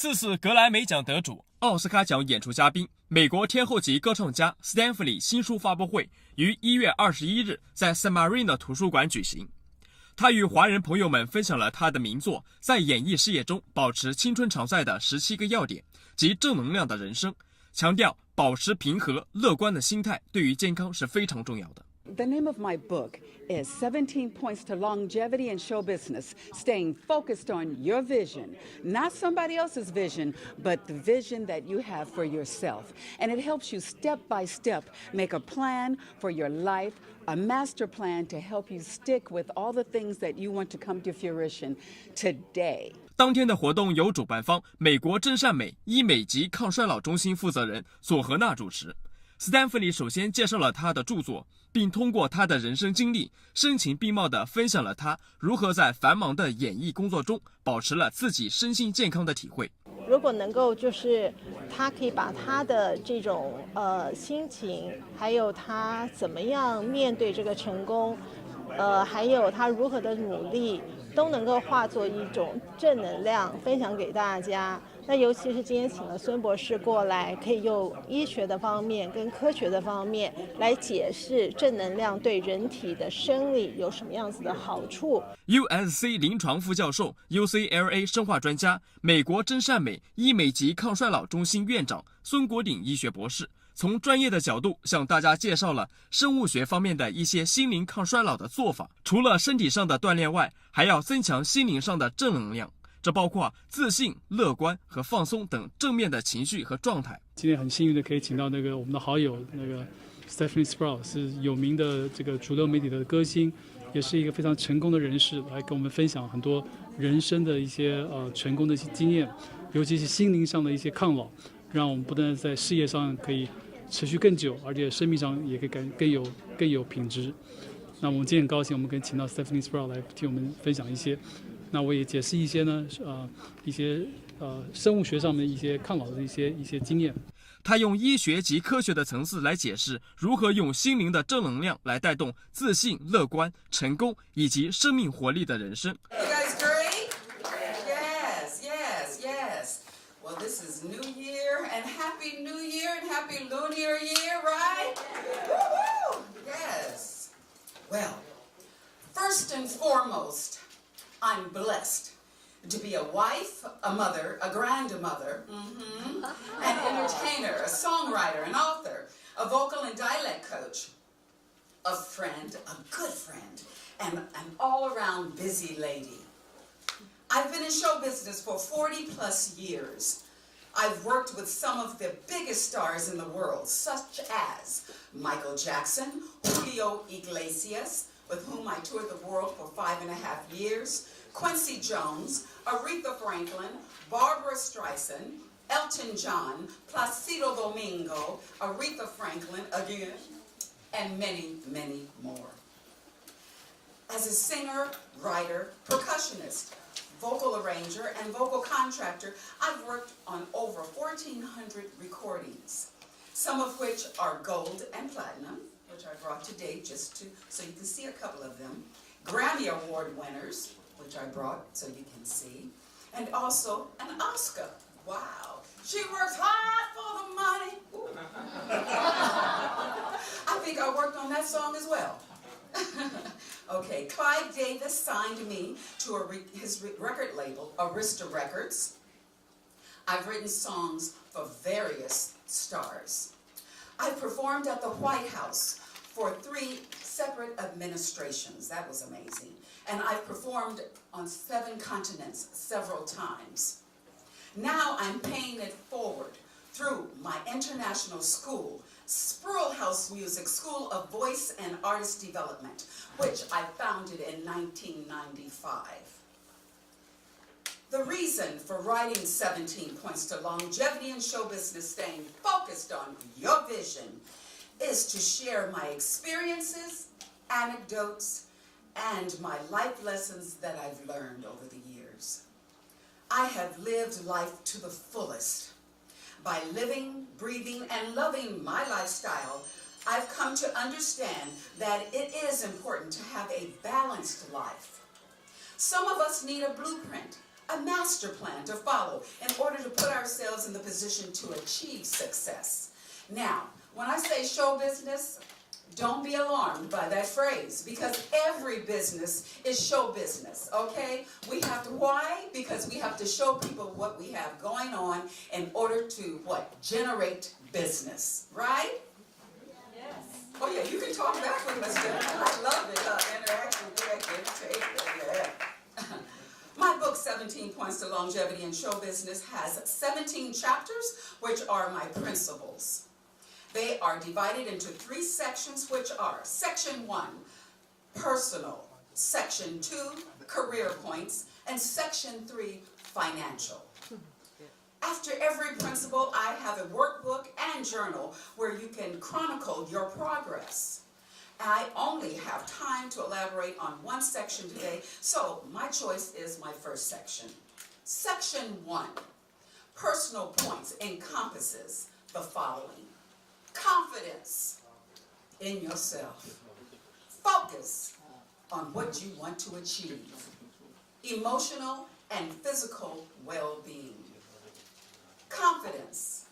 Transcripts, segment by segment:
4次格莱美奖得主、奥斯卡奖演出嘉宾、美国天后级歌唱家 Stephanie 新书发布会于1月21日在 San Marino 图书馆举行。他与华人朋友们分享了他的名作在演艺事业中保持青春常在的17个要点及正能量的人生，强调保持平和乐观的心态对于健康是非常重要的。The name of my book is 17 Points to Longevity in Show Business, Staying Focused on Your Vision. Not somebody else's vision, but the vision that you have for yourself. And it helps you step by step make a plan for your life, a master plan to help you stick with all the things that you want to come to fruition today. 当天的活动由主办方美国真善美医美及抗衰老中心负责人佐和娜主持。Stephanie 首先介绍了她的著作，并通过她的人生经历，声情并茂地分享了她如何在繁忙的演艺工作中保持了自己身心健康的体会。如果能够他可以把他的这种心情，还有他怎么样面对这个成功，还有他如何的努力，都能够化作一种正能量分享给大家。那尤其是今天请了孙博士过来，可以用医学的方面跟科学的方面来解释正能量对人体的生理有什么样子的好处。 USC 临床副教授、UCLA 生化专家、美国真善美医美及抗衰老中心院长孙国鼎医学博士，从专业的角度向大家介绍了生物学方面的一些心灵抗衰老的做法。除了身体上的锻炼外，还要增强心灵上的正能量，这包括自信、乐观和放松等正面的情绪和状态。今天很幸运的可以请到我们的好友Stephanie Spruill， 是有名的这个主流媒体的歌星，也是一个非常成功的人士，来跟我们分享很多人生的一些成功的一些经验，尤其是心灵上的一些抗老，让我们不但在事业上可以持续更久，而且生命上也可以更有品质。那我们今天很高兴，我们可以请到 Stephanie Spruill 来替我们分享一些。那我也解释一些一些生物学上面一些抗老的一些经验。他用医学及科学的层次来解释如何用心灵的正能量来带动自信、乐观、成功以及生命活力的人生。You guys agree? Yes, yes, yes. Well, this is New Year and Happy New Year and Happy Lunar Year, right? Woo-hoo! Yes. Well, first and foremost, I'm blessed to be a wife, a mother, a grandmother, an entertainer, a songwriter, an author, a vocal and dialect coach, a friend, a good friend, and an all-around busy lady. I've been in show business for 40 plus years. I've worked with some of the biggest stars in the world, such as Michael Jackson, Julio Iglesias, with whom I toured the world for 5.5 years, Quincy Jones, Aretha Franklin, Barbara Streisand, Elton John, Placido Domingo, Aretha Franklin again, and many, many more. As a singer, writer, percussionist, vocal arranger, and vocal contractor, I've worked on over 1,400 recordings, some of which are gold and platinum, which I brought today so you can see a couple of them, Grammy Award winners, which I brought so you can see, and also an Oscar. Wow. She works hard for the money. I think I worked on that song as well. Okay, Clive Davis signed me to his record label, Arista Records. I've written songs for various stars. I've performed at the White House for 3 separate administrations. That was amazing. And I've performed on 7 continents several times. Now I'm paying it forward through my international school, Spruill House Music School of Voice and Artist Development, which I founded in 1995. The reason for writing 17 Points to Longevity in Show Business, Staying Focused on Your Vision, is to share my experiences, anecdotes, and my life lessons that I've learned over the years. I have lived life to the fullest. By living, breathing, and loving my lifestyle, I've come to understand that it is important to have a balanced life. Some of us need a blueprint, a master plan to follow in order to put ourselves in the position to achieve success. Now, when I say show business, don't be alarmed by that phrase, because every business is show business, okay? We have to, why? Because we have to show people what we have going on in order to, what? Generate business, right? Yes. Oh yeah, you can talk back with us. I love it, interaction, give and take, yeah. My book, 17 Points to Longevity in Show Business, has 17 chapters, which are my principles. They are divided into 3 sections, which are Section 1, personal, Section 2, career points, and Section 3, financial. After every principle, I have a workbook and journal where you can chronicle your progress. I only have time to elaborate on one section today, so my choice is my first section. Section 1, personal points, encompasses the following. Confidence in yourself. Focus on what you want to achieve. Emotional and physical well-being. Confidence.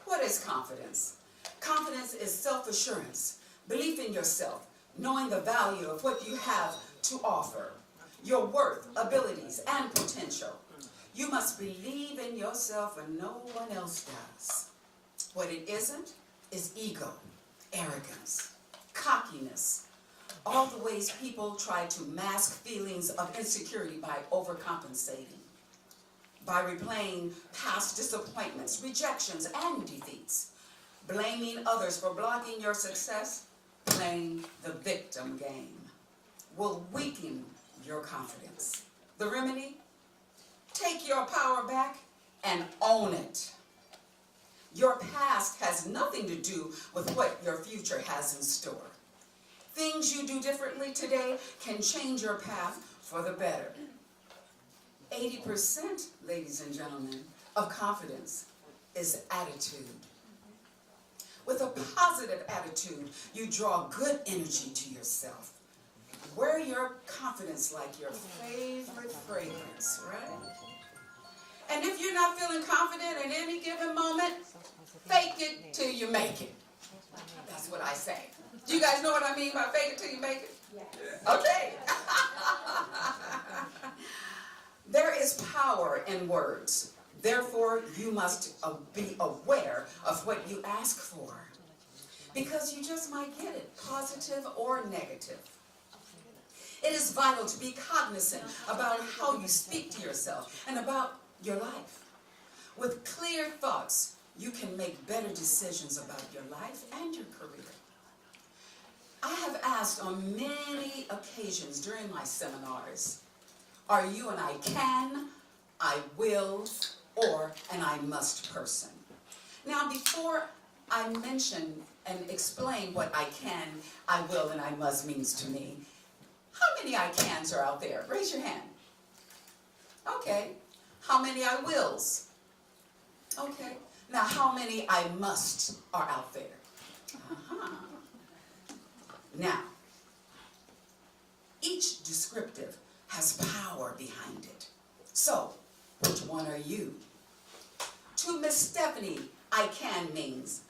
What is confidence? Confidence is self-assurance, belief in yourself, knowing the value of what you have to offer, your worth, abilities, and potential. You must believe in yourself when no one else does. What it isn't is ego, arrogance, cockiness, all the ways people try to mask feelings of insecurity by overcompensating, by replaying past disappointments, rejections, and defeats, blaming others for blocking your success, playing the victim game, will weaken your confidence. The remedy? Take your power back and own it. Your past has nothing to do with what your future has in store. Things you do differently today can change your path for the better. 80%, ladies and gentlemen, of confidence is attitude. With a positive attitude, you draw good energy to yourself. Wear your confidence like your favorite fragrance, right? And if you're not feeling confident at any given moment, fake it till you make it. That's what I say. Do you guys know what I mean by fake it till you make it? Yes. Okay. There is power in words. Therefore, you must be aware of what you ask for, because you just might get it, positive or negative. It is vital to be cognizant about how you speak to yourself and about your life. With clear thoughts, you can make better decisions about your life and your career. I have asked on many occasions during my seminars, are you an I can, I will, or an I must person? Now, before I mention and explain what I can, I will, and I must means to me, how many I cans are out there? Raise your hand. Okay. How many I wills? Okay. Now, how many I must are out there? Now, each descriptive has power behind it. So, which one are you? To Miss Stephanie, I can means,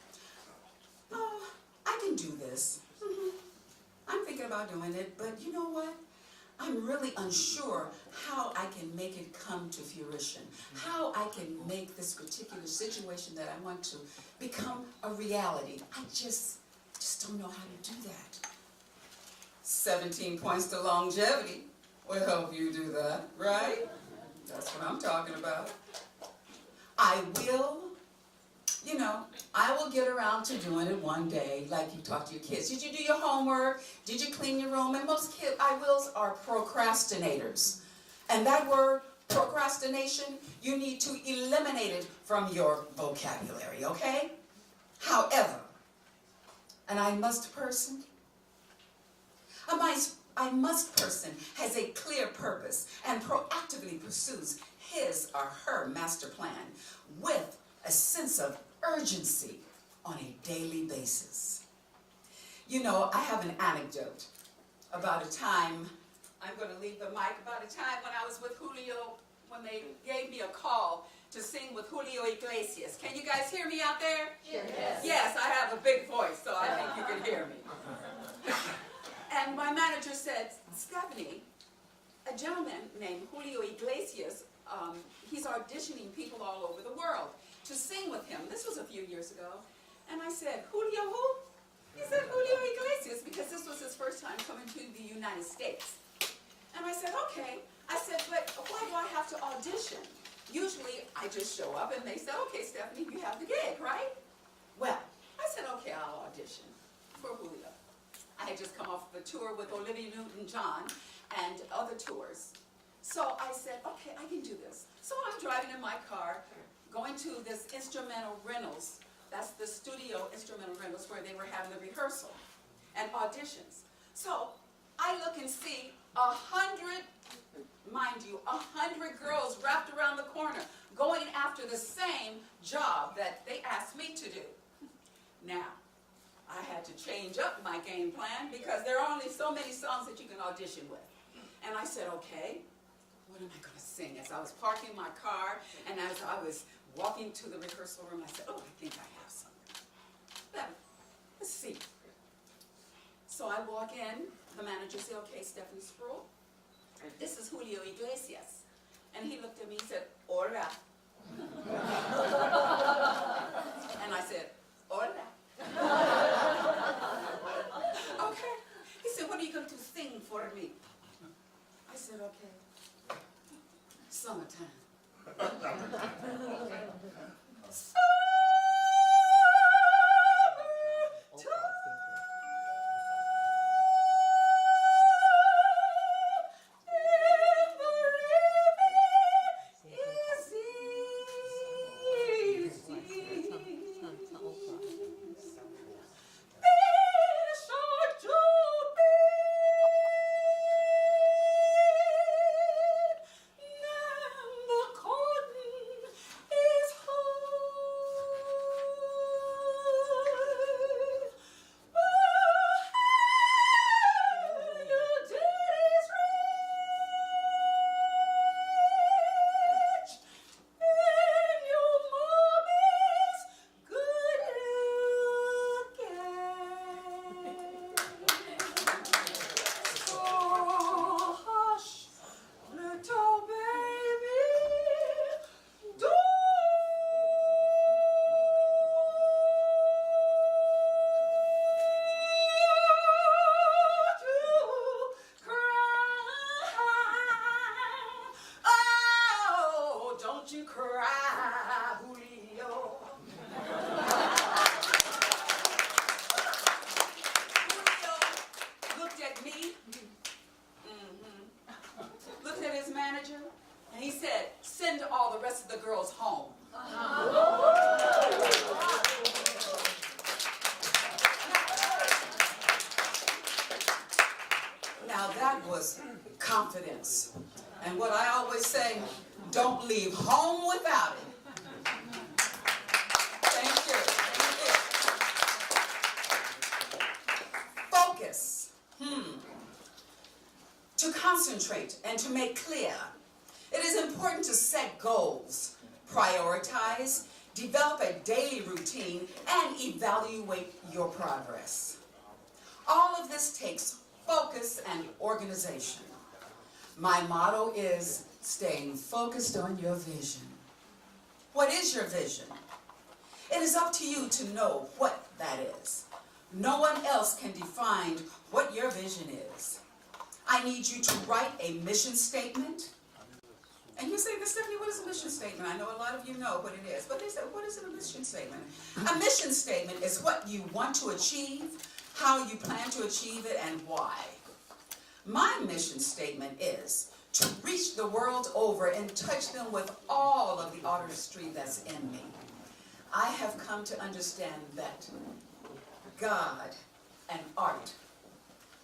oh, I can do this. I'm thinking about doing it, but you know what? I'm really unsure how I can make it come to fruition, how I can make this particular situation that I want to become a reality. I just don't know how to do that. 17 points to longevity will help you do that, right? That's what I'm talking about. I will, I will get around to doing it one day, like you talk to your kids. Did you do your homework? Did you clean your room? And most kids, I wills are procrastinators. And that word, procrastination, you need to eliminate it from your vocabulary, okay? However, an I must person, I must person has a clear purpose and proactively pursues his or her master plan with a sense of urgency on a daily basis. I have an anecdote about a time, I'm going to leave the mic, about a time when I was with Julio when they gave me a call to sing with Julio Iglesias. Can you guys hear me out there? Yes. Yes, I have a big voice, so I think you can hear me. And my manager said, Stephanie, a gentleman named Julio Iglesias, he's auditioning people all over the world to sing with him. This was a few years ago. And I said, Julio who? He said, Julio Iglesias, because this was his first time coming to the United States. And I said, okay. I said, but why do I have to audition? Usually, I just show up and they say, okay, Stephanie, you have the gig, right? Well, I said, okay, I'll audition for Julio. I had just come off of a tour with Olivia Newton-John and other tours. So I said, okay, I can do this. So I'm driving in my car, going to this instrumental rentals. That's the studio instrumental rentals where they were having the rehearsal and auditions. So I look and see 100, mind you, 100 girls wrapped around the corner going after the same job that they asked me to do. Now, I had to change up my game plan because there are only so many songs that you can audition with. And I said, okay, what am I going to sing? As I was parking my car and as I was walking to the rehearsal room, I said, oh, I think I have something. Let's see. So I walk in, the manager said, okay, Stephanie Spruill, this is Julio Iglesias. And he looked at me and said, hola. And I said, hola. Okay. He said, what are you going to sing for me? I said, okay. Summertime. And he said, send all the rest of the girls home. Now that was confidence. And what I always say, don't leave home without it. Thank you. Thank you. Focus. To concentrate and to make clear. It is important to set goals, prioritize, develop a daily routine, and evaluate your progress. All of this takes focus and organization. My motto is staying focused on your vision. What is your vision? It is up to you to know what that is. No one else can define what your vision is. I need you to write a mission statement. And you say, but Stephanie, what is a mission statement? I know a lot of you know what it is. But they say, what is a mission statement? A mission statement is what you want to achieve, how you plan to achieve it, and why. My mission statement is to reach the world over and touch them with all of the artistry that's in me. I have come to understand that God and art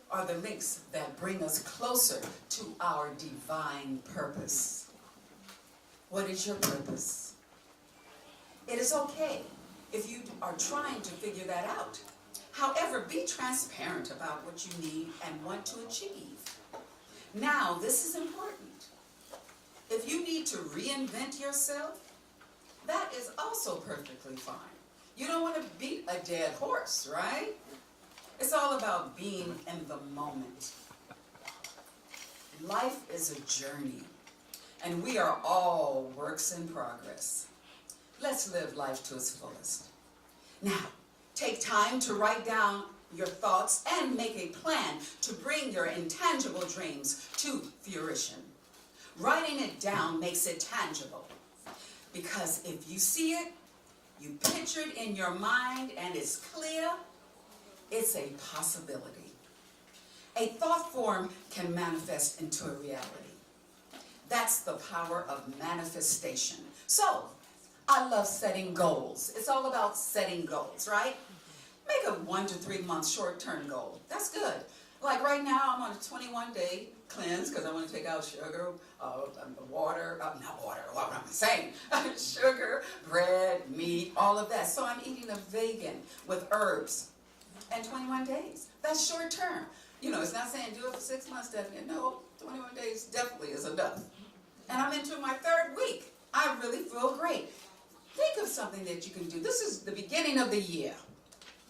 are the links that bring us closer to our divine purpose. What is your purpose? It is okay if you are trying to figure that out. However, be transparent about what you need and want to achieve. Now, this is important. If you need need to reinvent yourself, that is also perfectly fine. You don't want to beat a dead horse, right? It's all about being in the moment. Life is a journey, and we are all works in progress. Let's live life to its fullest. Now, take time to write down your thoughts and make a plan to bring your intangible dreams to fruition. Writing it down makes it tangible, because if you see it, you picture it in your mind, and it's clear, it's a possibility. A thought form can manifest into a reality. That's the power of manifestation. So, I love setting goals. It's all about setting goals, right? Make a 1 to 3 month short-term goal. That's good. Like right now, I'm on a 21-day cleanse because I want to take out sugar, water, not water, what am I saying? Sugar, bread, meat, all of that. So I'm eating a vegan with herbs. And 21 days. That's short term. You know, it's not saying do it for 6 months, Stephanie. No, 21 days definitely is enough. And I'm into my 3rd week. I really feel great. Think of something that you can do. This is the beginning of the year.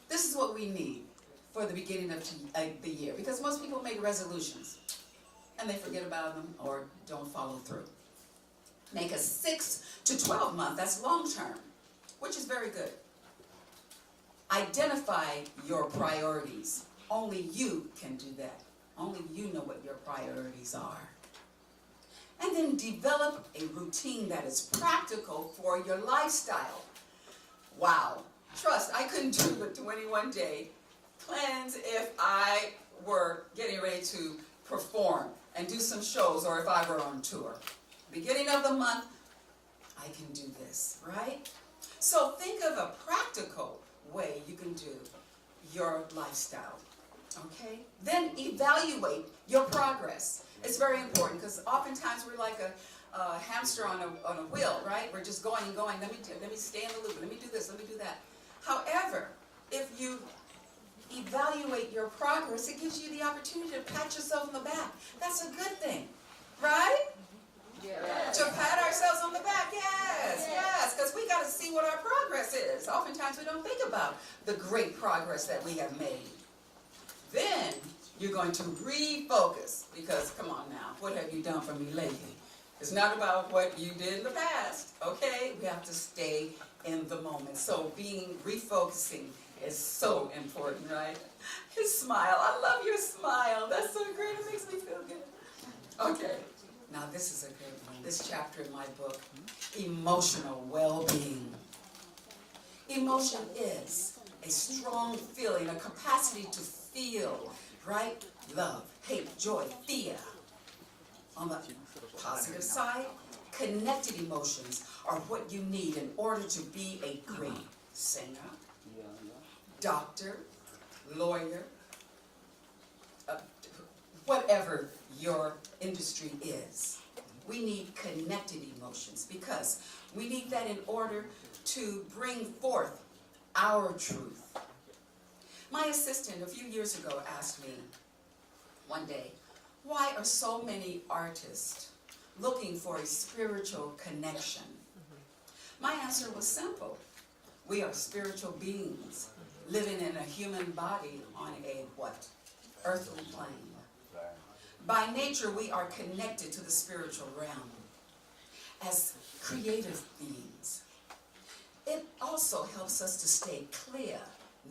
This is what we need for the beginning of the year. Because most people make resolutions and they forget about them or don't follow through. Make a 6 to 12 month. That's long term, which is very good. Identify your priorities. Only you can do that. Only you know what your priorities are. And then develop a routine that is practical for your lifestyle. Wow. Trust, I couldn't do a 21-day cleanse if I were getting ready to perform and do some shows, or if I were on tour. Beginning of the month, I can do this, right? So think of a practical way you can do your lifestyle, okay? Then evaluate your progress. It's very important because oftentimes we're like a hamster on a wheel, right? We're just going and going. Let me stay in the loop. Let me do this. Let me do that. However, if you evaluate your progress, it gives you the opportunity to pat yourself on the back. That's a good thing, right? Yes. To pat ourselves on the back, yes, because we got to see what our progress is. Oftentimes we don't think about the great progress that we have made. Then you're going to refocus, because come on now, what have you done for me lately? It's not about what you did in the past, okay? We have to stay in the moment. So refocusing is so important, right? His smile, I love your smile. That's so great, it makes me feel good. Okay. Now this is a good one. This chapter in my book, Emotional Well-Being. Emotion is a strong feeling, a capacity to feel, right? Love, hate, joy, fear. On the positive side, connected emotions are what you need in order to be a great singer, doctor, lawyer, whatever your industry is. We need connected emotions because we need that in order to bring forth our truth. My assistant a few years ago asked me one day, why are so many artists looking for a spiritual connection? My answer was simple. We are spiritual beings living in a human body on a what? Earthly plane. By nature, we are connected to the spiritual realm as creative beings. It also helps us to stay clear,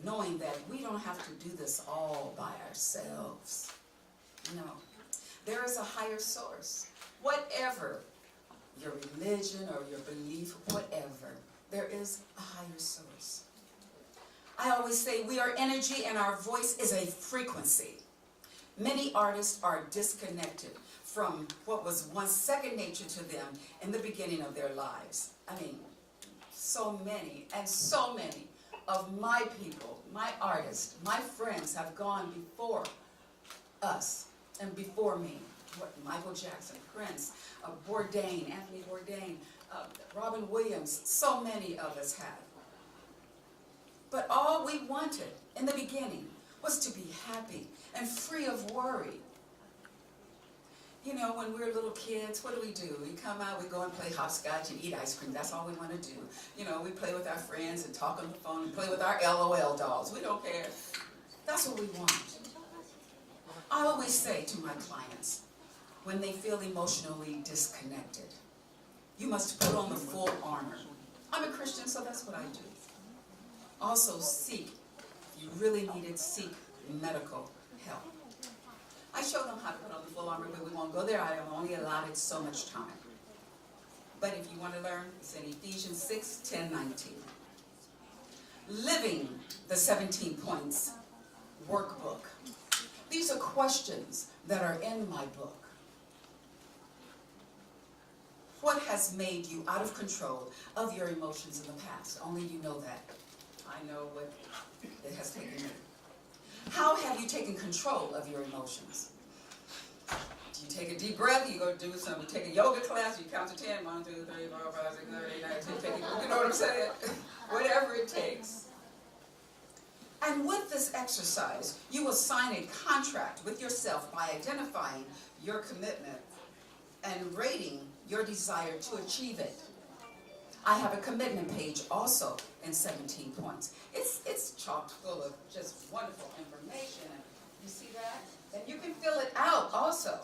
knowing that we don't have to do this all by ourselves. No, there is a higher source. Whatever your religion or your belief, whatever, there is a higher source. I always say we are energy and our voice is a frequency. Many artists are disconnected from what was once second nature to them in the beginning of their lives. I mean, so many of my people, my artists, my friends have gone before us and before me. Michael Jackson, Prince, Bourdain, Anthony Bourdain, Robin Williams, so many of us have. But all we wanted in the beginning was to be happy and free of worry. You know, when we're little kids, what do? We come out, we go and play hopscotch and eat ice cream. That's all we want to do. You know, we play with our friends and talk on the phone and play with our LOL dolls. We don't care. That's what we want. I always say to my clients, when they feel emotionally disconnected, you must put on the full armor. I'm a Christian, so that's what I do. Also seek, if you really need it, seek medical help. I show them how to put on the full armor, but we won't go there. I am only allotted so much time. But if you want to learn, it's in Ephesians 6, 10, 19. Living the 17 points workbook. These are questions that are in my book. What has made you out of control of your emotions in the past? Only you know that. I know what it has taken me. How have you taken control of your emotions? Do you take a deep breath? You go do something. You take a yoga class. You count to 10. 1, 2, 3, 4, 5, 6, 7, 8, 9, 10. You know what I'm saying? Whatever it takes. And with this exercise, you will sign a contract with yourself by identifying your commitment and rating your desire to achieve it. I have a commitment page also in 17 points. It's chock full of just wonderful information. You see that? And you can fill it out also.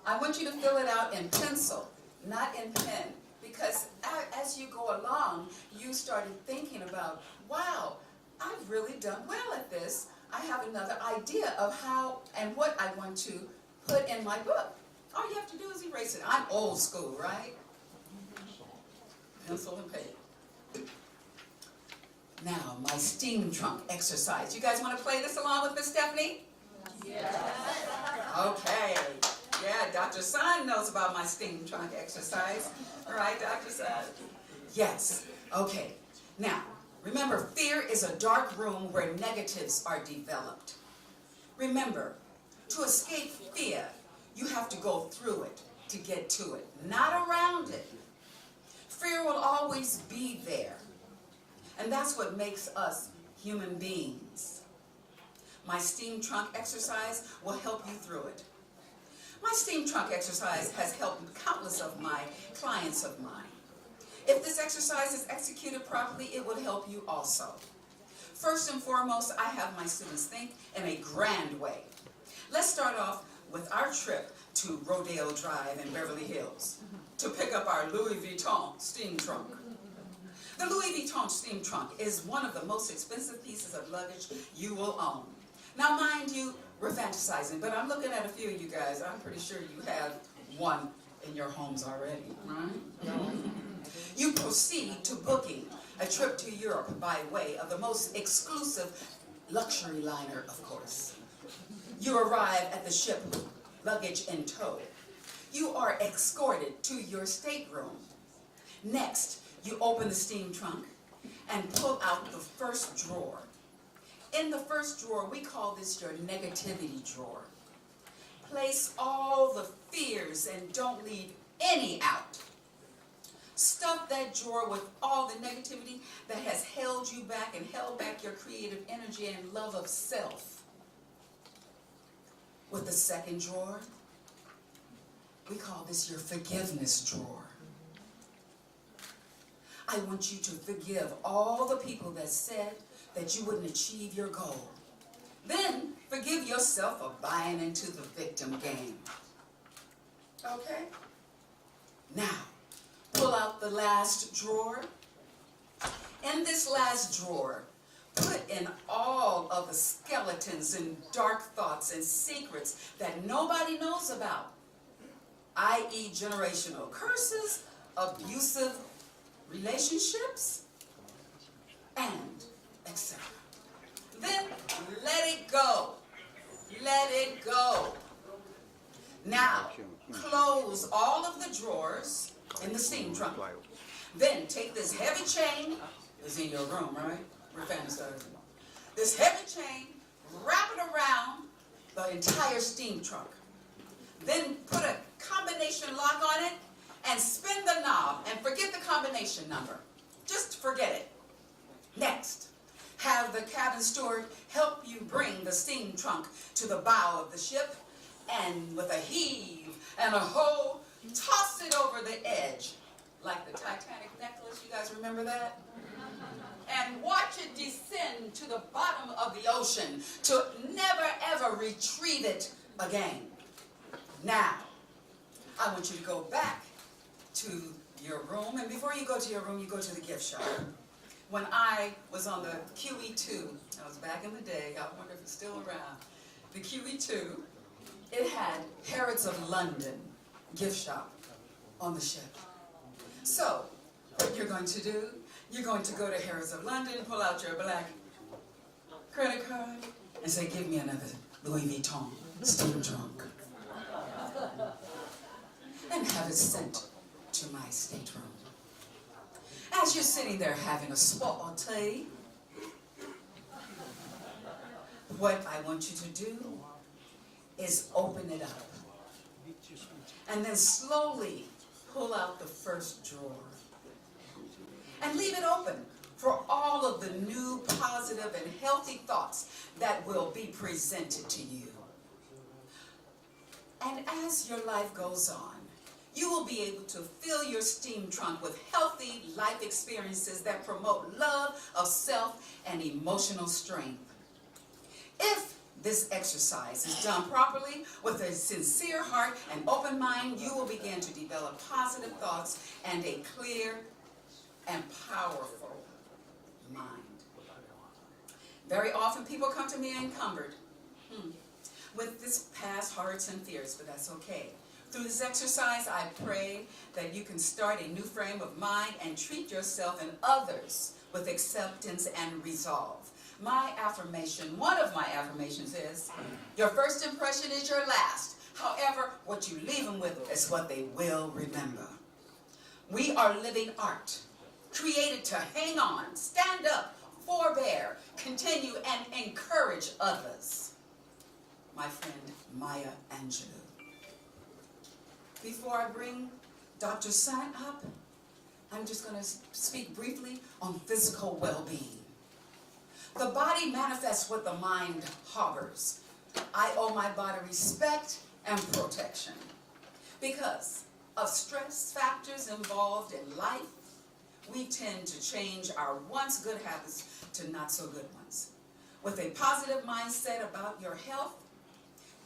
I want you to fill it out in pencil, not in pen, because as you go along, you started thinking about, wow, I've really done well at this. I have another idea of how and what I want to put in my book. All you have to do is erase it. I'm old school, right? Pencil and paper. Now, my steam trunk exercise. You guys want to play this along with Miss Stephanie? Yes. Okay. Yeah, Dr. San knows about my steam trunk exercise. All right, Dr. San? Yes. Okay. Now, remember, fear is a dark room where negatives are developed. Remember, to escape fear, you have to go through it to get to it, not around it. Fear will always be there. And that's what makes us human beings. My steam trunk exercise will help you through it. My steam trunk exercise has helped countless of my clients of mine. If this exercise is executed properly, it will help you also. First and foremost, I have my students think in a grand way. Let's start off with our trip to Rodeo Drive in Beverly Hills to pick up our Louis Vuitton steam trunk. The Louis Vuitton steam trunk is one of the most expensive pieces of luggage you will own. Now, mind you, we're fantasizing, but I'm looking at a few of you guys. I'm pretty sure you have one in your homes already, right? You proceed to booking a trip to Europe by way of the most exclusive luxury liner, of course. You arrive at the ship, luggage in tow. You are escorted to your stateroom. Next, you open the steam trunk and pull out the first drawer. In the first drawer, we call this your negativity drawer. Place all the fears and don't leave any out. Stuff that drawer with all the negativity that has held you back and held back your creative energy and love of self. With the second drawer, we call this your forgiveness drawer. I want you to forgive all the people that said that you wouldn't achieve your goal. Then forgive yourself for buying into the victim game. Okay? Now, pull out the last drawer. In this last drawer, put in all of the skeletons and dark thoughts and secrets that nobody knows about, i.e. generational curses, abusive relationships, and etc. Then let it go. Let it go. Now, close all of the drawers in the steam trunk. Then take this heavy chain, it's in your room, right? We're fantasizing. This heavy chain, wrap it around the entire steam trunk. Then put a combination lock on it and spin the knob and forget the combination number. Just forget it. Next, have the cabin steward help you bring the steam trunk to the bow of the ship and with a heave and a ho, toss it over the edge, like the Titanic necklace. You guys remember that? And watch it descend to the bottom of the ocean to never ever retrieve it again. Now, I want you to go back to your room, and before you go to your room, you go to the gift shop. When I was on the QE2, I was back in the day, I wonder if it's still around, the QE2, it had Harrods of London gift shop on the ship. So, what you're going to do, you're going to go to Harrods of London, pull out your black credit card, and say, give me another Louis Vuitton steam trunk. And have it sent to my stateroom. As you're sitting there having a sport, what I want you to do is open it up. And then slowly pull out the first drawer. And leave it open for all of the new positive and healthy thoughts that will be presented to you. And as your life goes on, you will be able to fill your steam trunk with healthy life experiences that promote love of self and emotional strength. If this exercise is done properly with a sincere heart and open mind, you will begin to develop positive thoughts and a clear and powerful mind. Very often people come to me encumbered with this past hurts and fears, but that's okay. Through this exercise, I pray that you can start a new frame of mind and treat yourself and others with acceptance and resolve. My affirmation, one of my affirmations is, your first impression is your last. However, what you leave them with is what they will remember. We are living art, created to hang on, stand up, forbear, continue, and encourage others. My friend Maya Angelou. Before I bring Dr. San up, I'm just going to speak briefly on physical well-being. The body manifests what the mind harbors. I owe my body respect and protection. Because of stress factors involved in life, we tend to change our once good habits to not so good ones. With a positive mindset about your health,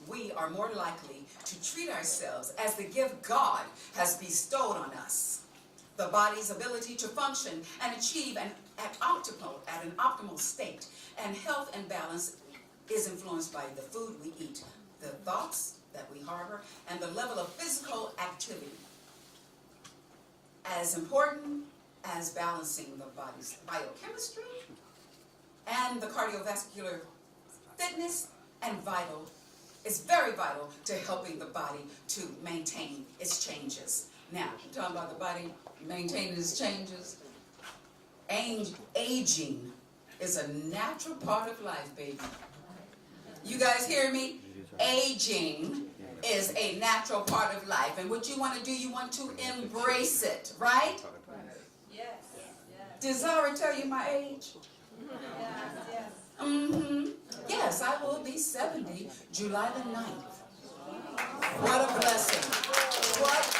we are more likely to treat ourselves as the gift God has bestowed on us. The body's ability to function and achieve at an optimal state, and health and balance is influenced by the food we eat, the thoughts that we harbor, and the level of physical activity. As important as balancing the body's biochemistry and the cardiovascular fitness and it's very vital to helping the body to maintain its changes. Now, talking about the body maintaining its changes, aging is a natural part of life, baby. You guys hear me? Aging is a natural part of life. And what you want to do, you want to embrace it, right? Yes. Did Zara tell you my age? Yes. Yes, I will be 70, July the 9th. What a blessing. What a blessing.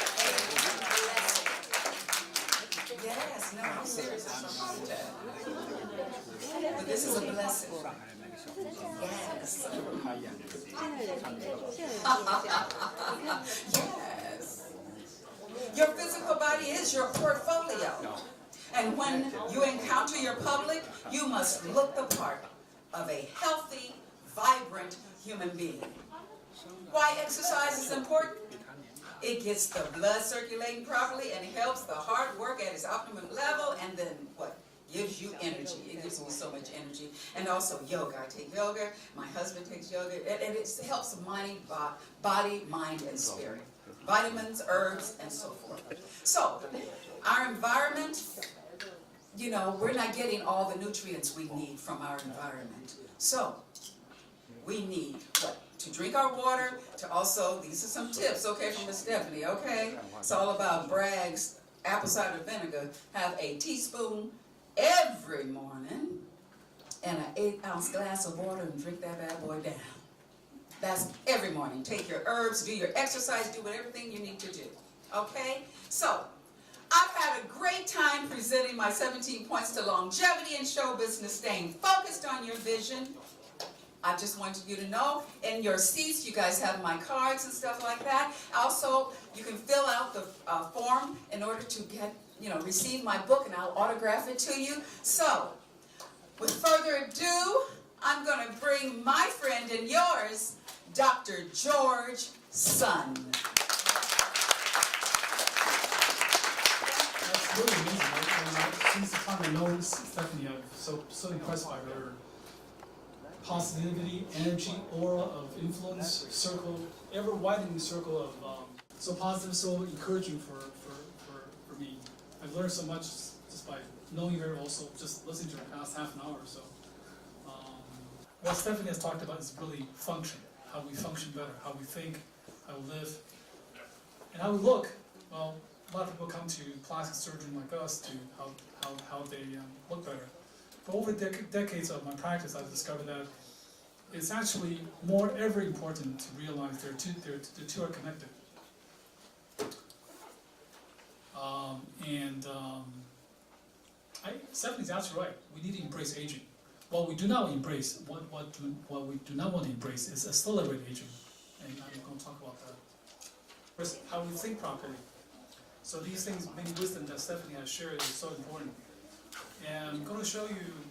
Yes, no, I'm serious. It's a heart attack. But this is a blessing. Yes. Yes. Your physical body is your portfolio. And when you encounter your public, you must look the part of a healthy, vibrant human being. Why exercise is important? It gets the blood circulating properly and helps the heart work at its optimum level, and then what? Gives you energy. It gives me so much energy. And also yoga. I take yoga. My husband takes yoga. And it helps body, mind, and spirit. Vitamins, herbs, and so forth. So, our environment, you know, we're not getting all the nutrients we need from our environment. So, we need what? To drink our water, to also, these are some tips, okay, from Miss Stephanie, okay? It's all about Bragg's apple cider vinegar. Have a teaspoon every morning and an 8-ounce glass of water and drink that bad boy down. That's every morning. Take your herbs, do your exercise, do everything you need to do. Okay? So, I've had a great time presenting my 17 points to longevity in show business, staying focused on your vision. I just wanted you to know, in your seats, you guys have my cards and stuff like that. Also, you can fill out the form in order to get, receive my book, and I'll autograph it to you. So, with further ado, I'm going to bring my friend and yours, Dr. George Sun. That's really amazing. Since the time I know Stephanie, I'm so impressed by her positivity, energy, aura of influence, circle, ever widening circle of so positive, so encouraging for me. I've learned so much just by knowing her, also just listening to her past half an hour or so. What Stephanie has talked about is really function, how we function better, how we think, how we live, and how we look. Well, a lot of people come to plastic surgeon like us to how they look better. But over decades of my practice, I've discovered that it's actually ever important to realize the two are connected. Stephanie's absolutely right. We need to embrace aging. What we do not embrace, what we do not want to embrace is accelerate aging, and I'm going to talk about that. First, how we think properly. So these things, many wisdom that Stephanie has shared is so important. And I'm going to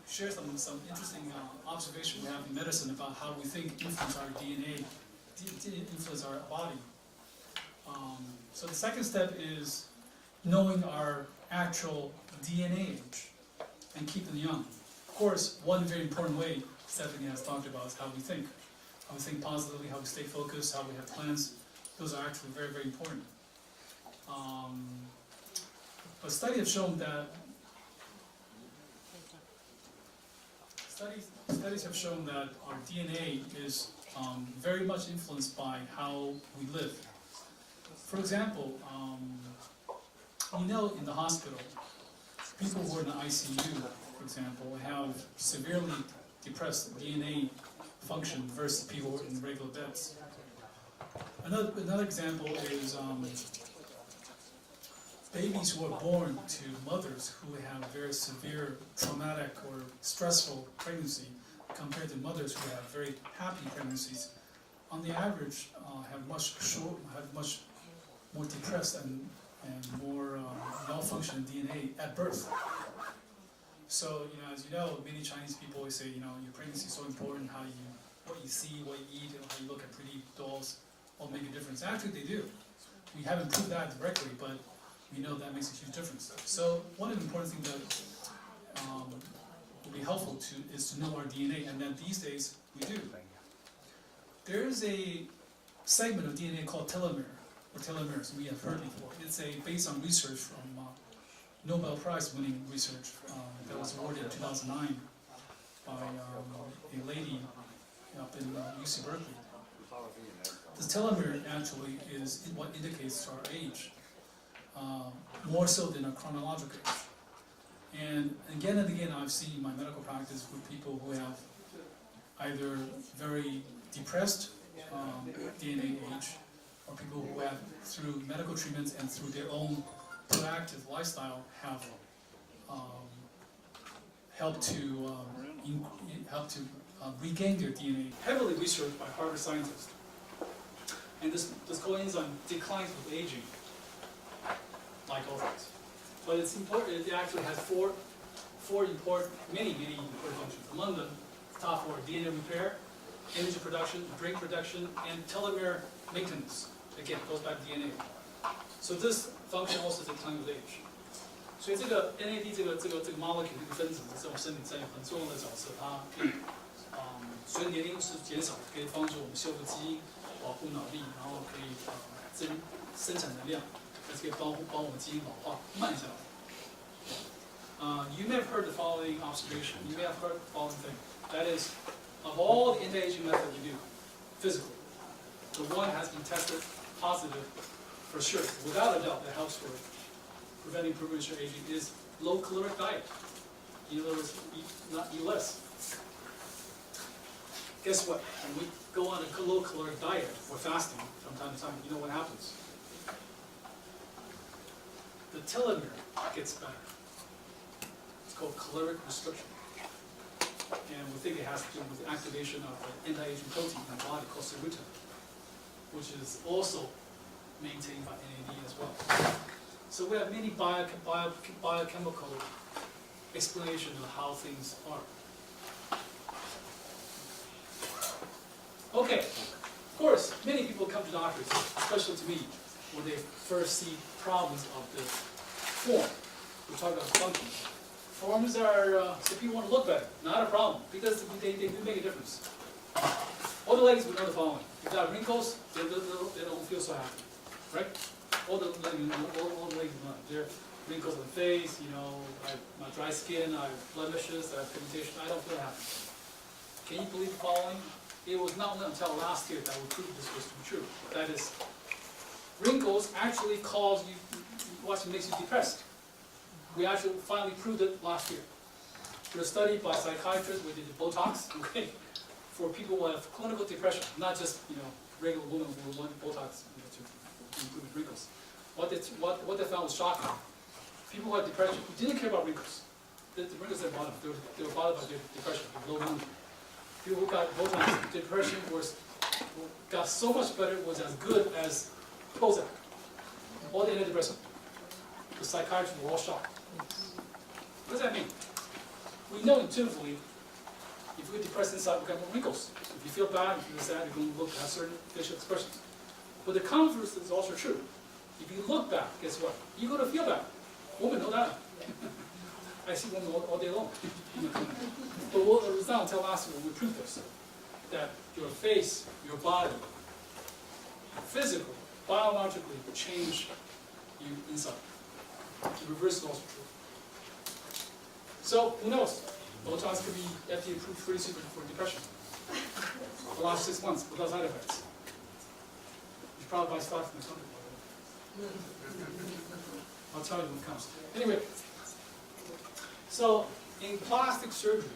share some interesting observation we have in medicine about how we think influence our DNA, influence our body. So the second step is knowing our actual DNA age and keep them young. Of course, one very important way Stephanie has talked about is how we think positively, how we stay focused, how we have plans. Those are actually very, very important. But studies have shown that our DNA is very much influenced by how we live. For example, in the hospital, people who are in the ICU, for example, have severely depressed DNA function versus people who are in regular beds. Another example is babies who are born to mothers who have very severe traumatic or stressful pregnancy compared to mothers who have very happy pregnancies, on the average have much more depressed and more malfunctioning DNA at birth. So, as you know, many Chinese people always say, your pregnancy is so important, what you see, what you eat, and how you look at pretty dolls all make a difference. Actually, they do. We haven't proved that directly, but we know that makes a huge difference. So, one of the important things that will be helpful is to know our DNA, and then these days we do. There is a segment of DNA called telomere, or telomeres. We have heard before. It's based on research from Nobel Prize winning research that was awarded in 2009 by a lady up in UC Berkeley. The telomere actually is what indicates our age, more so than a chronological age. And again I've seen in my medical practice with people who have either very depressed DNA age, or people who have, through medical treatments and through their own proactive lifestyle, have helped to regain their DNA. Heavily researched by Harvard scientists, and this coenzyme declines with aging, like all things. But it's important. It actually has many important functions. Among them, top four: DNA repair, energy production, brain production, and telomere maintenance. Again, goes back to DNA. So this function also declines with age. 所以这个 NAD 这个 molecule 这个分子在我们身体占有很重要的角色，它可以随着年龄是减少，可以帮助我们修复基因，保护脑力，然后可以生产能量，而且可以帮我们基因老化慢下来。You may have heard the following observation. You may have heard the following thing. That is, of all the anti-aging methods we do, physically, the one has been tested positive for sure, without a doubt, that helps for preventing premature aging is low-caloric diet. In other words, eat less. Guess what? When we go on a low caloric diet or fasting from time to time, you know what happens? The telomere gets better. It's called caloric restriction. And we think it has to do with the activation of an anti-aging protein in the body called Spruill, which is also maintained by NAD as well. So we have many biochemical explanation of how things are. Okay, of course, many people come to doctors, especially to me, when they first see problems of the form. We talk about function. Forms are, so people want to look better, not a problem, because they do make a difference. All the ladies will know the following. If you got wrinkles, they don't feel so happy, right? All the ladies know. There are wrinkles on the face, you know, I have my dry skin, I have blemishes, I have pigmentation, I don't feel happy. Can you believe the following? It was not until last year that we proved this was to be true. That is, wrinkles actually cause you, what makes you depressed. We actually finally proved it last year. Through a study by psychiatrists, we did Botox, okay, for people who have clinical depression, not just, you know, regular women who want Botox, you know, to improve wrinkles. What they found was shocking. People who had depression, who didn't care about wrinkles, the wrinkles didn't bother them. They were bothered by their depression, low mood. People who got Botox, depression got so much better, it was as good as Prozac, all the antidepressant. The psychiatrists were all shocked. What does that mean? We know intuitively, if you get depressed inside, we get more wrinkles. If you feel bad, if you feel sad, you're going to have certain facial expressions. But the converse is also true. If you look bad, guess what? You're going to feel bad. Women know that. I see women all day long. But it was not until last year when we proved this, that your face, your body, physically, biologically change you inside. The reverse is also true. So, who knows? Botox could be FDA approved pretty soon for depression. The last 6 months without side effects. You should probably buy stocks in the company. I'll tell you when it comes. Anyway, so in plastic surgery,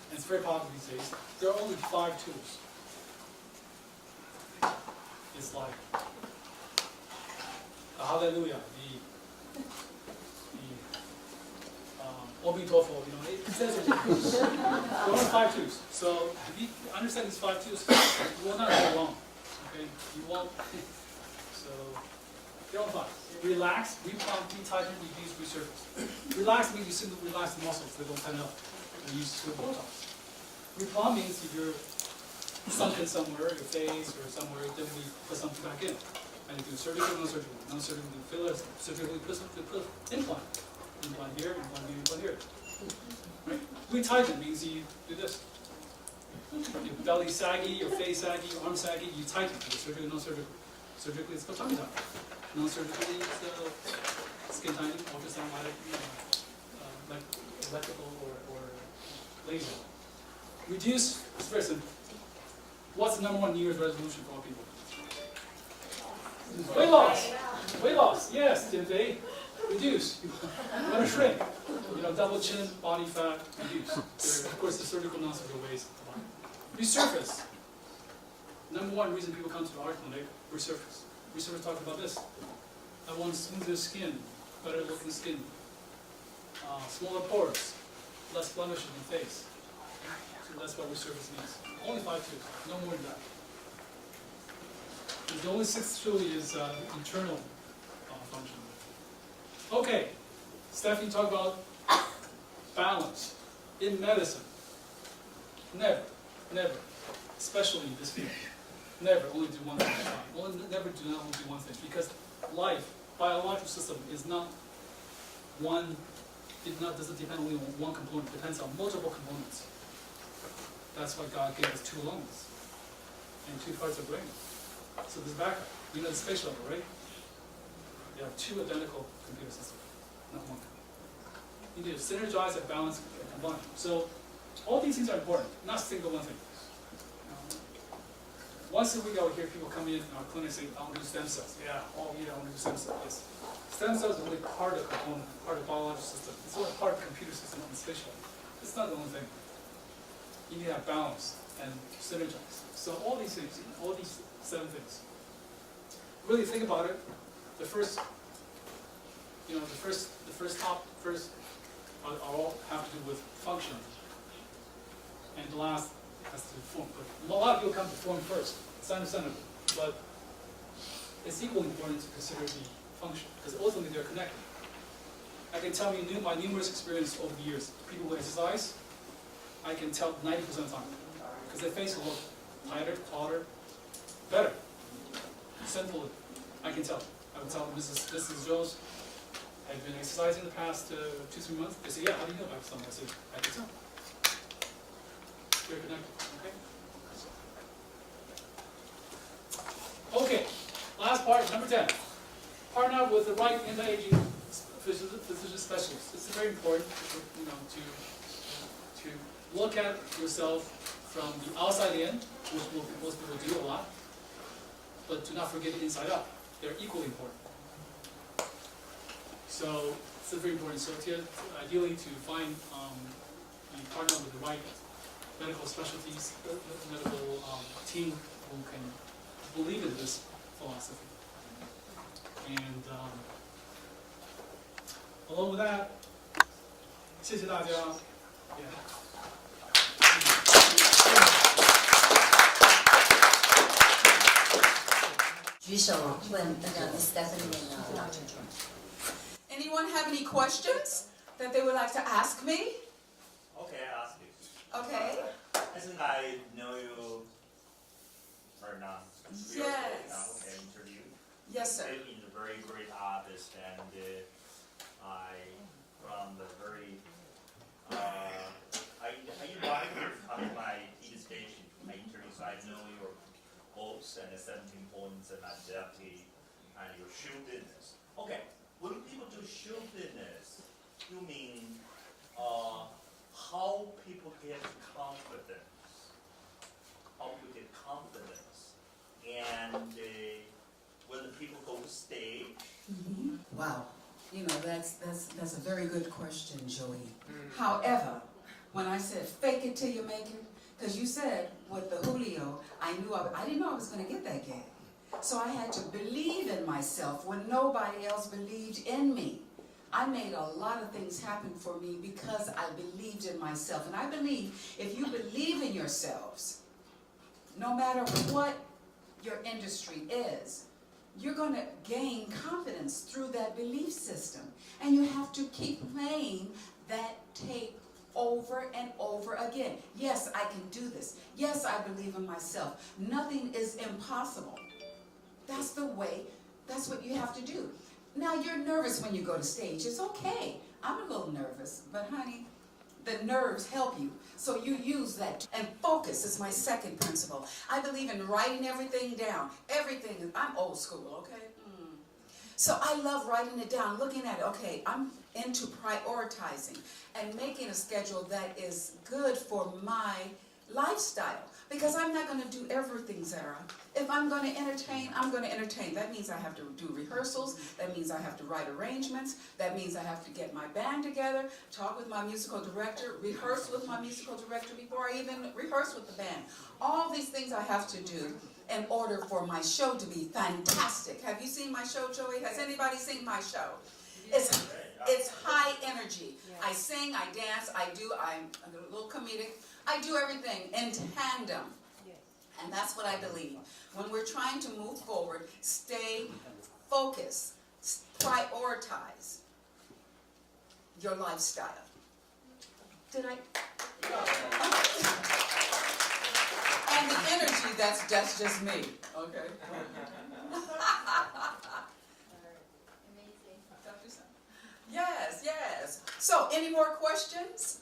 and it's very popular these days, there are only 5 tools. It's like the hallelujah, the Obitofo, you know, it says it. There are only 5 tools. So if you understand these 5 tools, you will not go wrong. Okay? You won't. So there are 5. Relax, replump, retighten, reduce, resurface. Relax means you simply relax the muscles, they don't tighten up. And use Botox. Replump means if you're sunken somewhere, your face or somewhere, then we put something back in. And you do surgical, non-surgical. Non-surgical, do fillers. Surgically, put implant. Implant here, implant here, implant here. Right? Retighten means you do this. Your belly saggy, your face saggy, your arm saggy, you tighten. Surgically, non-surgical. Surgically, it's called tummy tuck. Non-surgically, it's skin tightening, ultrasound, like electrical or laser. Reduce, it's very simple. What's the #1 New Year's resolution for all people? Weight loss. Weight loss. Yes, Timothy. Reduce. You want to shrink. You know, double chin, body fat, reduce. There, of course, the surgical, non-surgical ways. Resurface. #1 reason people come to the art clinic, resurface. Resurface talks about this. I want smoother skin, better looking skin, smaller pores, less blemishes in the face. So that's what resurface means. Only 5 tools, no more than that. The only 6th tool is internal function. Okay, Stephanie talked about balance in medicine. Never, especially in this field, never only do one thing at a time. Never do not only do one thing, because life, biological system is not one. Doesn't depend only on one component. It depends on multiple components. That's why God gave us 2 lungs and 2 parts of brain. So this backup, you know the space shuttle, right? You have 2 identical computer systems, not one. You need to synergize and balance and combine. So all these things are important, not single one thing. Once a week I would hear people come in our clinic saying, I want to do stem cells. Yeah, all year I want to do stem cells. Yes. Stem cells is only part of the component, part of the biological system. It's only part of the computer system on the space shuttle. It's not the only thing. You need to have balance and synergize. So all these things, all these 7 things. Really think about it. The first are all have to do with function, and the last has to do with form. But a lot of people come to form first. It's understandable, but it's equally important to consider the function because ultimately they're connected. I can tell you my numerous experience over the years. People who exercise, I can tell 90% of the time because their face will look tighter, taller, better. Simple, I can tell. I would tell them, Mrs. Jones, have you been exercising the past 2-3 months? They say, yeah, how do you know about something? I said, I can tell. We're connected, okay? Okay, last part, number 10. Partner up with the right anti-aging physician specialist. It's very important, to look at yourself from the outside in, which most people do a lot, but do not forget the inside out. They're equally important. So it's very important. So ideally to find you partner with the right medical specialties, medical team who can believe in this philosophy. And along with that, 谢谢大家。举手问那个 Stephanie 的老陈主任。 Anyone have any questions that they would like to ask me? Okay, I ask you. Okay. I think I know you or not. Yes. Okay, interview. Yes, sir. He's a very great artist, and I from the very I invited you to come to my TV station. I interview, so I know your books and the 17 points and longevity and your shoe business. Okay, when people do shoe business, you mean how people get confidence, and when the people go to stage. Wow. You know, that's a very good question, Joey. However, when I said fake it till you make it, because you said with the Julio, I didn't know I was going to get that gig. So I had to believe in myself when nobody else believed in me. I made a lot of things happen for me because I believed in myself. And I believe if you believe in yourselves, no matter what your industry is, you're going to gain confidence through that belief system. And you have to keep playing that tape over and over again. Yes, I can do this. Yes, I believe in myself. Nothing is impossible. That's the way, that's what you have to do. Now, you're nervous when you go to stage. It's okay. I'm a little nervous, but honey, the nerves help you. So you use that. And focus is my second principle. I believe in writing everything down. Everything. I'm old school, okay? So I love writing it down, looking at it. Okay, I'm into prioritizing and making a schedule that is good for my lifestyle. Because I'm not going to do everything, Zara. If I'm going to entertain, I'm going to entertain. That means I have to do rehearsals. That means I have to write arrangements. That means I have to get my band together, talk with my musical director, rehearse with my musical director before I even rehearse with the band. All these things I have to do in order for my show to be fantastic. Have you seen my show, Joey? Has anybody seen my show? It's high energy. I sing, I dance, I'm a little comedic. I do everything in tandem. And that's what I believe. When we're trying to move forward, stay focused, prioritize your lifestyle. Did I? And the energy, that's just me. Okay. Yes, yes. So, any more questions?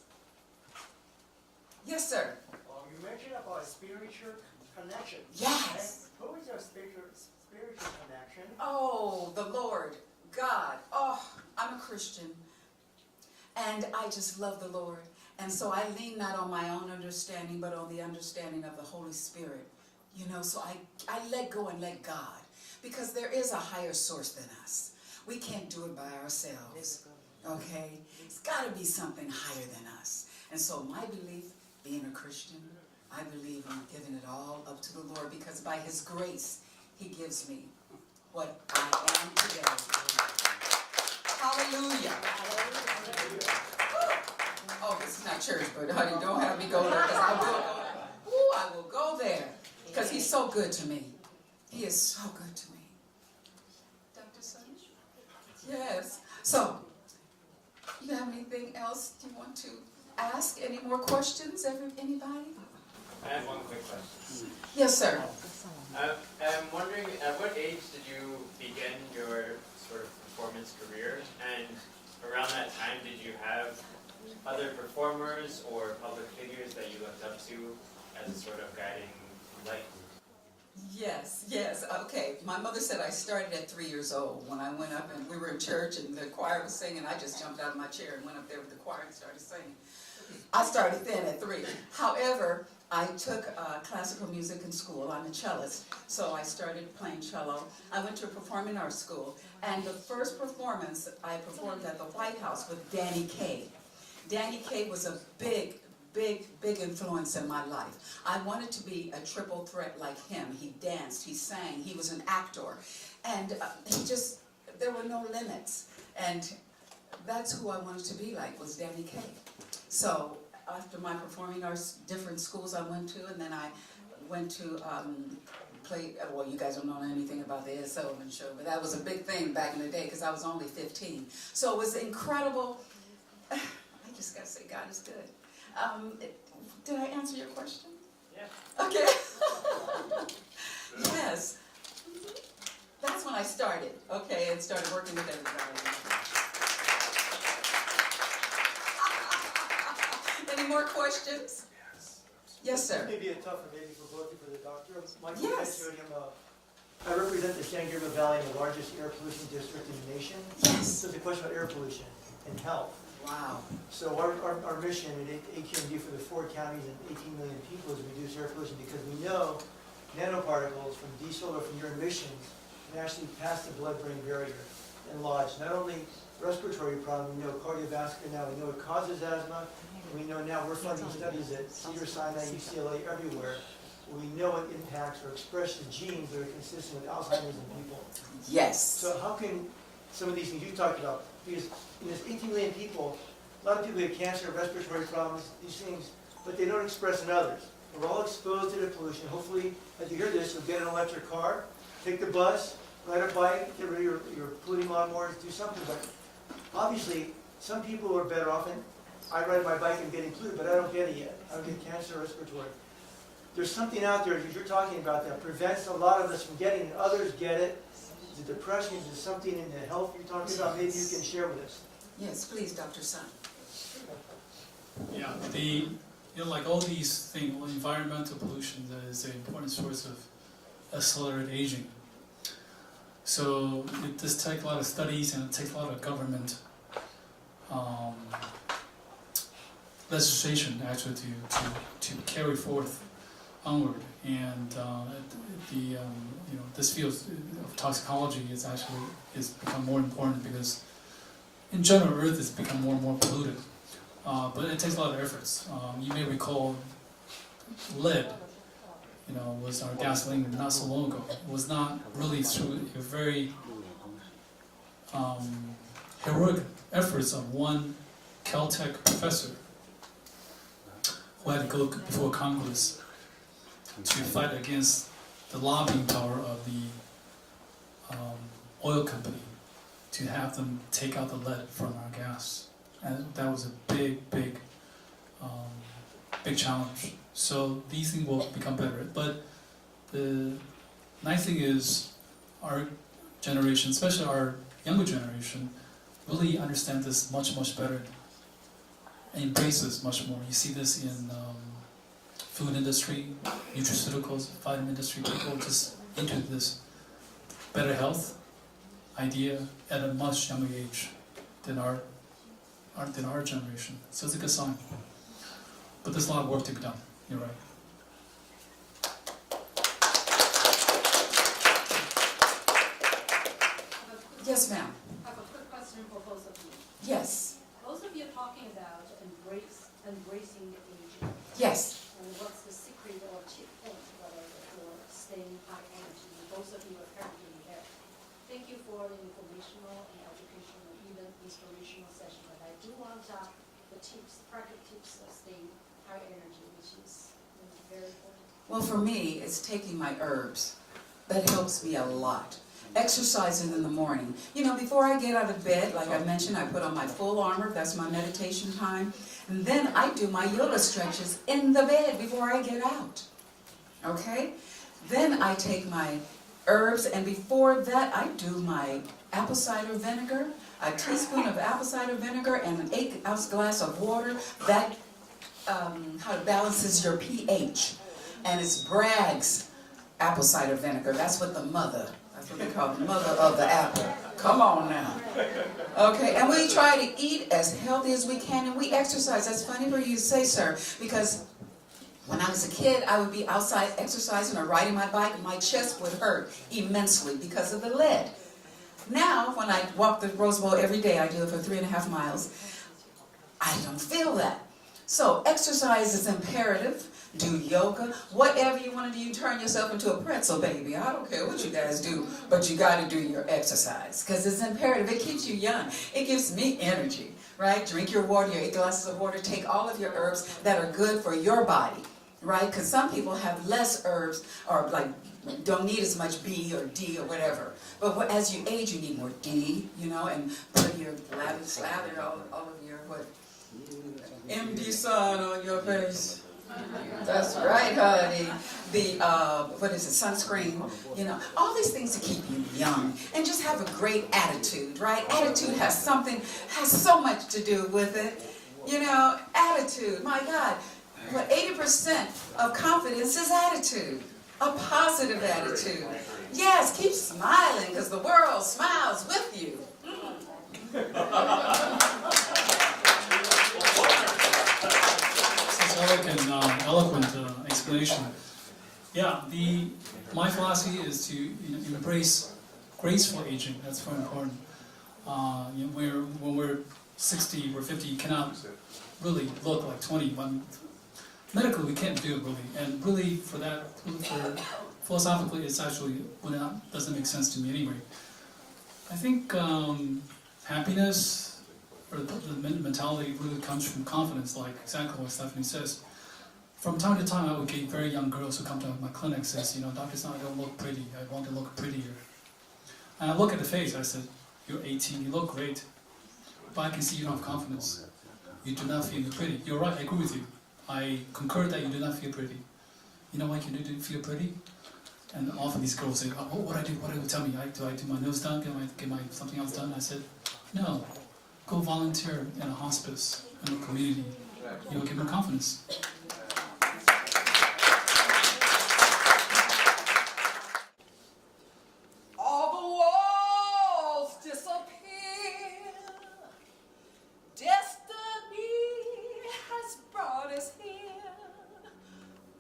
Yes, sir. You mentioned about spiritual connection. Yes. Who is your spiritual connection? Oh, the Lord, God. Oh, I'm a Christian. And I just love the Lord. And so I lean not on my own understanding, but on the understanding of the Holy Spirit. You know, so I let go and let God. Because there is a higher source than us. We can't do it by ourselves. Okay? It's got to be something higher than us. And so my belief being a Christian, I believe I'm giving it all up to the Lord because by His grace, He gives me what I am today. Hallelujah. Oh, this is not church, but honey, don't have me go there because I will go there because He's so good to me. He is so good to me. Dr. Sun? Yes. So, you have anything else you want to ask? Any more questions? Anybody? I have one quick question. Yes, sir. I'm wondering, at what age did you begin your sort of performance career? And around that time, did you have other performers or public figures that you looked up to as a sort of guiding light? Yes. Okay. My mother said I started at 3 years old when I went up and we were in church and the choir was singing. I just jumped out of my chair and went up there with the choir and started singing. I started then at 3. However, I took classical music in school. I'm a cellist, so I started playing cello. I went to a performing arts school, and the first performance I performed at the White House with Danny Kaye. Danny Kaye was a big influence in my life. I wanted to be a triple threat like him. He danced, he sang, he was an actor, and there were no limits. And that's who I wanted to be like, was Danny Kaye. So after my performing arts, different schools I went to, and then I went to play, well, you guys don't know anything about the Ed Sullivan Show, but that was a big thing back in the day because I was only 15. So it was incredible. I just gotta say, God is good. Did I answer your question? Yeah. Okay. Yes. That's when I started, okay, and started working with everybody. Any more questions? Yes, sir. Maybe a tougher maybe for both of you, for the doctor. Mike, Yes. I represent the San Gabriel Valley, the largest air pollution district in the nation. Yes. So it's a question about air pollution and health. Wow. So our mission at AQMD for the 4 counties and 18 million people is to reduce air pollution because we know nanoparticles from diesel or from your emissions can actually pass the blood-brain barrier and lodge not only respiratory problems, we know cardiovascular now, we know it causes asthma, and we know now we're funding studies at Cedars-Sinai, UCLA, everywhere. We know it impacts or expresses genes that are consistent with Alzheimer's in people. Yes. So how can some of these things you talked about, because in this 18 million people, a lot of people have cancer, respiratory problems, these things, but they don't express in others. We're all exposed to the pollution. Hopefully, as you hear this, you'll get an electric car, take the bus, ride a bike, get rid of your polluting lawnmowers, do something. But obviously, some people are better off, and I ride my bike and getting polluted, but I don't get it yet. I don't get cancer or respiratory. There's something out there that you're talking about that prevents a lot of us from getting it. Others get it. Is it depression? Is it something in the health you're talking about? Maybe you can share with us. Yes, please, Dr. Sun. Yeah, like all these things, environmental pollution is an important source of accelerated aging. So it does take a lot of studies and it takes a lot of government legislation actually to carry forth onward. And this field of toxicology is become more important because in general Earth has become more and more polluted. But it takes a lot of efforts. You may recall lead, was our gasoline not so long ago. It was not really through a very heroic efforts of one Caltech professor who had to go before Congress to fight against the lobbying power of the oil company to have them take out the lead from our gas. And that was a big challenge. So these things will become better. But the nice thing is our generation, especially our younger generation, really understand this much better and embrace this much more. You see this in food industry, nutraceuticals, vitamin industry. People just into this better health idea at a much younger age than our generation. So it's a good sign. But there's a lot of work to be done. You're right. Yes, ma'am. I have a quick question for both of you. Yes. Both of you are talking about embracing aging. Yes. And what's the secret or cheap point, whatever, for staying high energy? Both of you are currently there. Thank you for the informational and educational, even inspirational session. But I do want the tips, practical tips of staying high energy, which is very important. Well, for me, it's taking my herbs. That helps me a lot. Exercising in the morning. You know, before I get out of bed, like I mentioned, I put on my full armor. That's my meditation time. And then I do my yoga stretches in the bed before I get out. Okay? Then I take my herbs, and before that I do my apple cider vinegar, a teaspoon of apple cider vinegar and an 8-ounce glass of water. That how it balances your pH. And it's Bragg's apple cider vinegar. That's what that's what they call the mother of the apple. Come on now. Okay, and we try to eat as healthy as we can, and we exercise. That's funny for you to say, sir, because when I was a kid, I would be outside exercising or riding my bike, and my chest would hurt immensely because of the lead. Now, when I walk the Rose Bowl every day, I do it for 3.5 miles, I don't feel that. So exercise is imperative. Do yoga, whatever you want to do. You turn yourself into a pretzel, baby. I don't care what you guys do, but you got to do your exercise because it's imperative. It keeps you young. It gives me energy, right? Drink your water, your 8 glasses of water. Take all of your herbs that are good for your body, right? Because some people have less herbs or like don't need as much B or D or whatever. But as you age, you need more D, you know, and put your slather all of your MD sun on your face. That's right, honey. The, what is it, sunscreen, you know, all these things to keep you young. And just have a great attitude, right? Attitude has so much to do with it. You know, attitude, my God. What 80% of confidence is attitude. A positive attitude. Yes, keep smiling because the world smiles with you. And eloquent explanation. Yeah, my philosophy is to embrace graceful aging. That's very important. When we're 60 or 50, you cannot really look like 20. Medically, we can't do it really, and really for philosophically, it's actually doesn't make sense to me anyway. I think happiness. Or the mentality really comes from confidence, like exactly what Stephanie says. From time to time, I would get very young girls who come to my clinic and says, Dr. Son, I don't look pretty. I want to look prettier. And I look at the face. I said, you're 18. You look great, but I can see you don't have confidence. You do not feel pretty. You're right. I agree with you. I concur that you do not feel pretty. You know why you do feel pretty? And often these girls say, oh, what do I do? Tell me. Do I do my nose done? Get my something else done? I said, no. Go volunteer in a hospice, in a community. You'll give them confidence. All the walls disappear. Destiny has brought us here.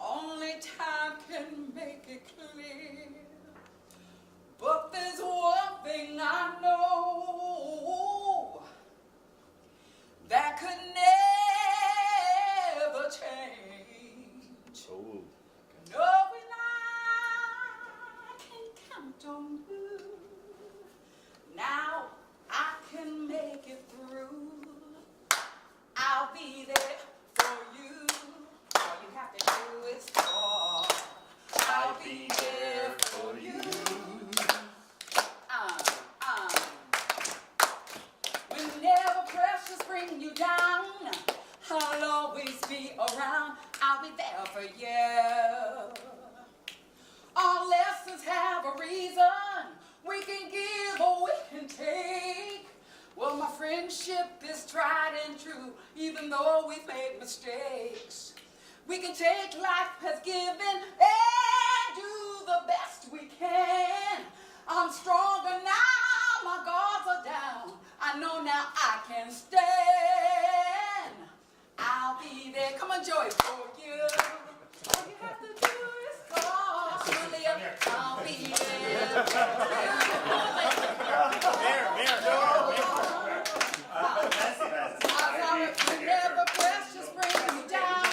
Only time can make it clear. But there's one thing I know that could never change. Knowing I can count on you. Now I can make it through. I'll be there for you. All you have to do is call. I'll be there for you. Whenever pressures bring you down, I'll always be around. I'll be there for you. All lessons have a reason. We can give or we can take. Well, my friendship is tried and true, even though we've made mistakes. We can take life as given and do the best we can. I'm stronger now, my guards are down. I know now I can stand. I'll be there. Come on, Joy, for you. All you have to do is call. I'll be there for you. Whenever pressures bring you down,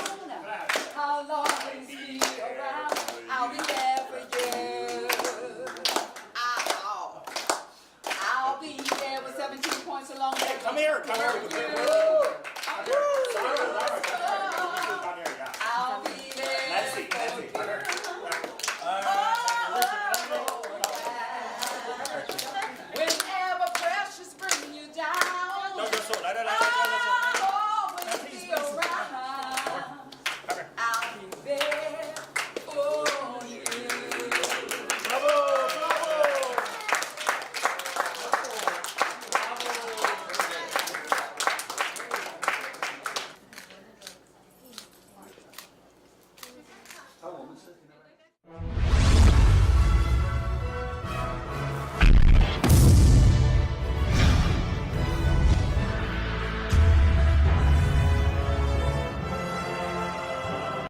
here, come here. Come here. I'll be there. Nancy, come here. Whenever pressures bring you down, No, you're so. I'll always be around.